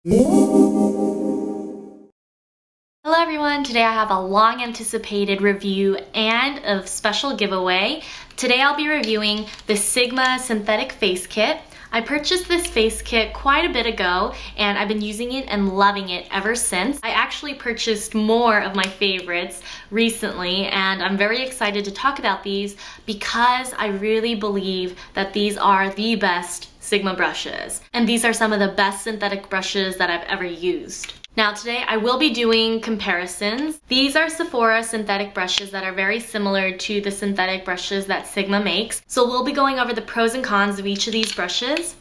Hello everyone, today I have a long anticipated review and a special giveaway. Today I'll be reviewing the Sigma Synthetic Face Kit. I purchased this face kit quite a bit ago and I've been using it and loving it ever since. I actually purchased more of my favorites recently and I'm very excited to talk about these because I really believe that these are the best Sigma brushes. And these are some of the best synthetic brushes that I've ever used. Now today I will be doing comparisons. These are Sephora synthetic brushes that are very similar to the synthetic brushes that Sigma makes. So we'll be going over the pros and cons of each of these brushes.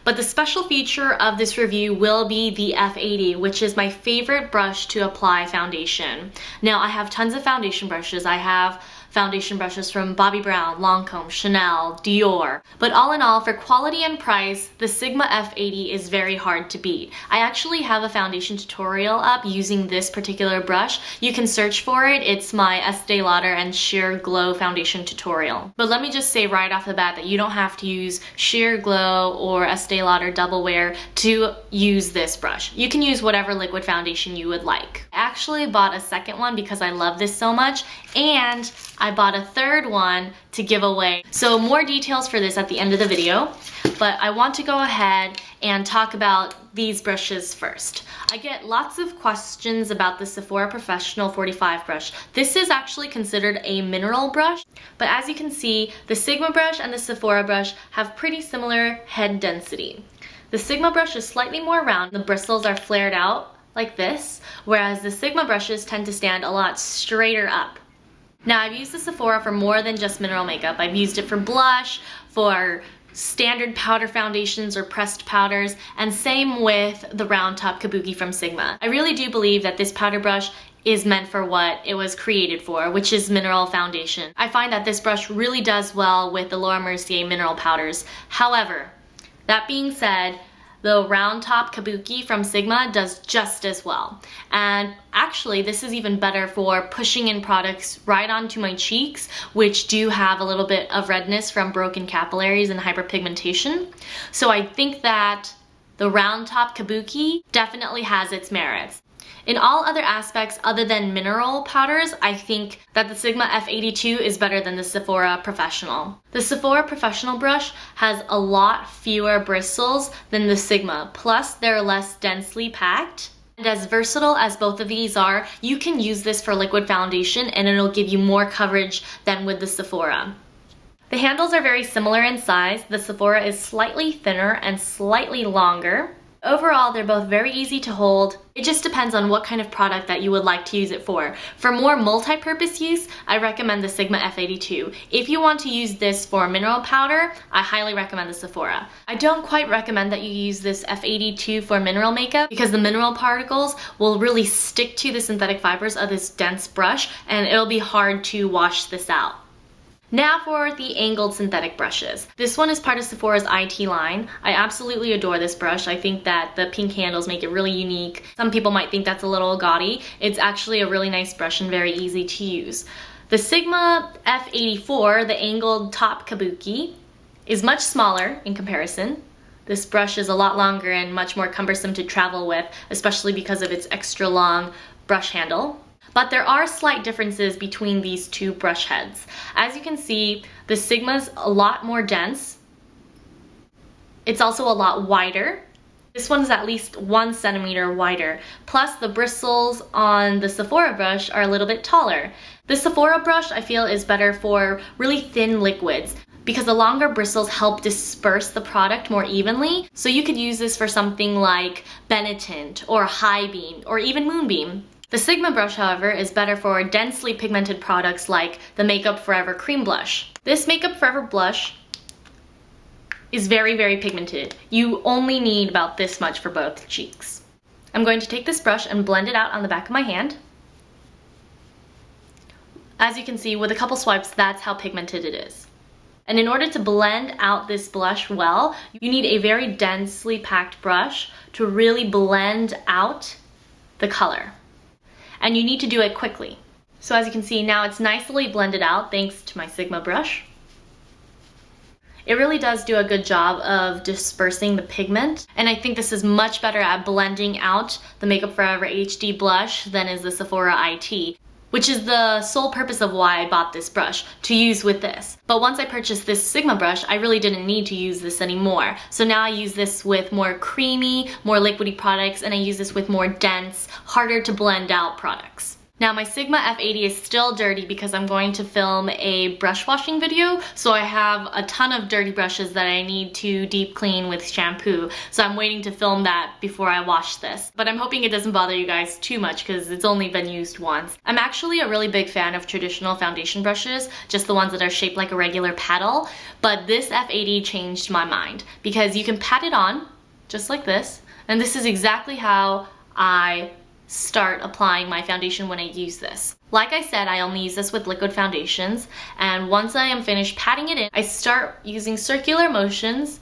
But the special feature of this review will be the F80, which is my favorite brush to apply foundation. Now I have tons of foundation brushes. I have foundation brushes from Bobbi Brown, Lancome, Chanel, Dior. But all in all, for quality and price, the Sigma F80 is very hard to beat. I actually have a foundation tutorial up using this particular brush. You can search for it. It's my Estee Lauder and Sheer Glow foundation tutorial. But let me just say right off the bat that you don't have to use Sheer Glow or Estee Lauder Double Wear to use this brush. You can use whatever liquid foundation you would like. I actually bought a second one because I love this so much, and I bought a third one to give away. So more details for this at the end of the video, but I want to go ahead and talk about these brushes first. I get lots of questions about the Sephora Professional 45 brush. This is actually considered a mineral brush, but as you can see, the Sigma brush and the Sephora brush have pretty similar head density. The Sigma brush is slightly more round. The bristles are flared out like this, whereas the Sigma brushes tend to stand a lot straighter up. Now I've used the Sephora for more than just mineral makeup. I've used it for blush, for standard powder foundations or pressed powders, and same with the round top kabuki from Sigma. I really do believe that this powder brush is meant for what it was created for, which is mineral foundation. I find that this brush really does well with the Laura Mercier mineral powders. However, that being said, the round top kabuki from Sigma does just as well. And actually, this is even better for pushing in products right onto my cheeks, which do have a little bit of redness from broken capillaries and hyperpigmentation. So I think that the round top kabuki definitely has its merits. In all other aspects other than mineral powders, I think that the Sigma F82 is better than the Sephora Professional. The Sephora Professional brush has a lot fewer bristles than the Sigma, plus they're less densely packed. And as versatile as both of these are, you can use this for liquid foundation and it'll give you more coverage than with the Sephora. The handles are very similar in size. The Sephora is slightly thinner and slightly longer. Overall, they're both very easy to hold. It just depends on what kind of product that you would like to use it for. For more multi-purpose use, I recommend the Sigma F82. If you want to use this for mineral powder, I highly recommend the Sephora. I don't quite recommend that you use this F82 for mineral makeup because the mineral particles will really stick to the synthetic fibers of this dense brush and it'll be hard to wash this out. Now for the angled synthetic brushes. This one is part of Sephora's IT line. I absolutely adore this brush. I think that the pink handles make it really unique. Some people might think that's a little gaudy. It's actually a really nice brush and very easy to use. The Sigma F84, the angled top kabuki, is much smaller in comparison. This brush is a lot longer and much more cumbersome to travel with, especially because of its extra long brush handle. But there are slight differences between these two brush heads. As you can see, the Sigma's a lot more dense. It's also a lot wider. This one's at least 1 centimeter wider. Plus the bristles on the Sephora brush are a little bit taller. The Sephora brush I feel is better for really thin liquids because the longer bristles help disperse the product more evenly. So you could use this for something like Benetint or High Beam or even Moonbeam. The Sigma brush, however, is better for densely pigmented products like the Makeup Forever Cream Blush. This Makeup Forever blush is very, very pigmented. You only need about this much for both cheeks. I'm going to take this brush and blend it out on the back of my hand. As you can see, with a couple swipes, that's how pigmented it is. And in order to blend out this blush well, you need a very densely packed brush to really blend out the color. And you need to do it quickly. So as you can see, now it's nicely blended out thanks to my Sigma brush. it really does do a good job of dispersing the pigment. And I think this is much better at blending out the Makeup Forever HD blush than is the Sephora IT, which is the sole purpose of why I bought this brush, to use with this. But once I purchased this Sigma brush, I really didn't need to use this anymore. So now I use this with more creamy, more liquidy products, and I use this with more dense, harder to blend out products. Now my Sigma F80 is still dirty because I'm going to film a brush washing video, so I have a ton of dirty brushes that I need to deep clean with shampoo. So I'm waiting to film that before I wash this. But I'm hoping it doesn't bother you guys too much because it's only been used once. I'm actually a really big fan of traditional foundation brushes, just the ones that are shaped like a regular paddle. But this F80 changed my mind because you can pat it on, just like this. And this is exactly how I start applying my foundation when I use this. Like I said, I only use this with liquid foundations, and once I am finished patting it in, I start using circular motions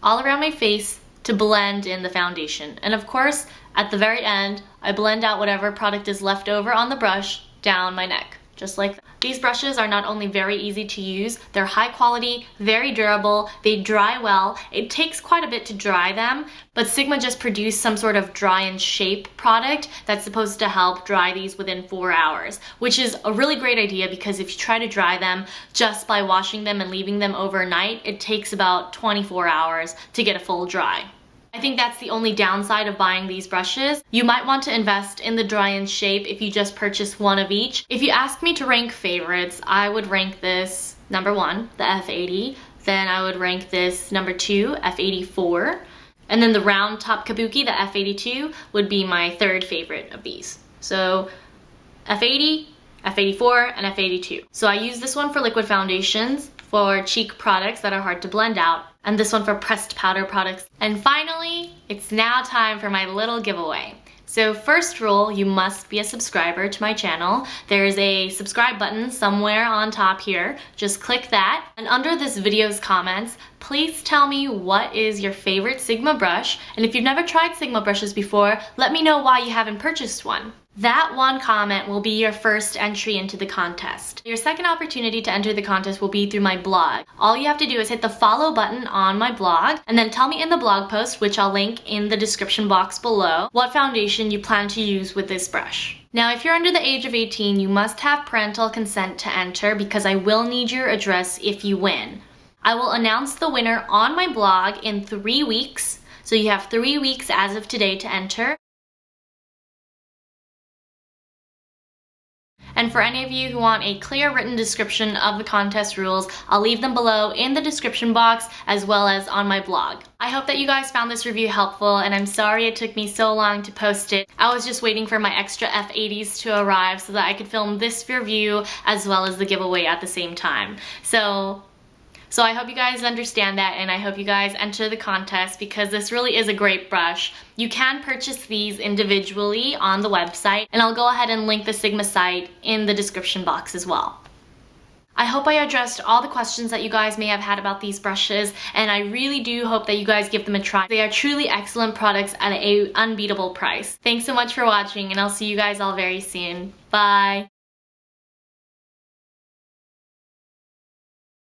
all around my face to blend in the foundation. And of course, at the very end, I blend out whatever product is left over on the brush down my neck, just like that. These brushes are not only very easy to use, they're high quality, very durable, they dry well. It takes quite a bit to dry them, but Sigma just produced some sort of dry and shape product that's supposed to help dry these within 4 hours, which is a really great idea because if you try to dry them just by washing them and leaving them overnight, it takes about 24 hours to get a full dry. I think that's the only downside of buying these brushes. You might want to invest in the dry and shape if you just purchase one of each. If you ask me to rank favorites, I would rank this number 1, the F80. Then I would rank this number 2, F84. And then the round top kabuki, the F82, would be my 3rd favorite of these. So F80, F84, and F82. So I use this one for liquid foundations, for cheek products that are hard to blend out, and this one for pressed powder products. And finally, it's now time for my little giveaway. So first rule, you must be a subscriber to my channel. There's a subscribe button somewhere on top here. Just click that. And under this video's comments, please tell me what is your favorite Sigma brush. And if you've never tried Sigma brushes before, let me know why you haven't purchased one. That one comment will be your first entry into the contest. Your second opportunity to enter the contest will be through my blog. All you have to do is hit the follow button on my blog and then tell me in the blog post, which I'll link in the description box below, what foundation you plan to use with this brush. Now, if you're under the age of 18, you must have parental consent to enter because I will need your address if you win. I will announce the winner on my blog in 3 weeks, so you have 3 weeks as of today to enter. And for any of you who want a clear written description of the contest rules, I'll leave them below in the description box as well as on my blog. I hope that you guys found this review helpful, and I'm sorry it took me so long to post it. I was just waiting for my extra F80s to arrive so that I could film this review as well as the giveaway at the same time. So I hope you guys understand that, and I hope you guys enter the contest because this really is a great brush. You can purchase these individually on the website, and I'll go ahead and link the Sigma site in the description box as well. I hope I addressed all the questions that you guys may have had about these brushes, and I really do hope that you guys give them a try. They are truly excellent products at an unbeatable price. Thanks so much for watching, and I'll see you guys all very soon. Bye!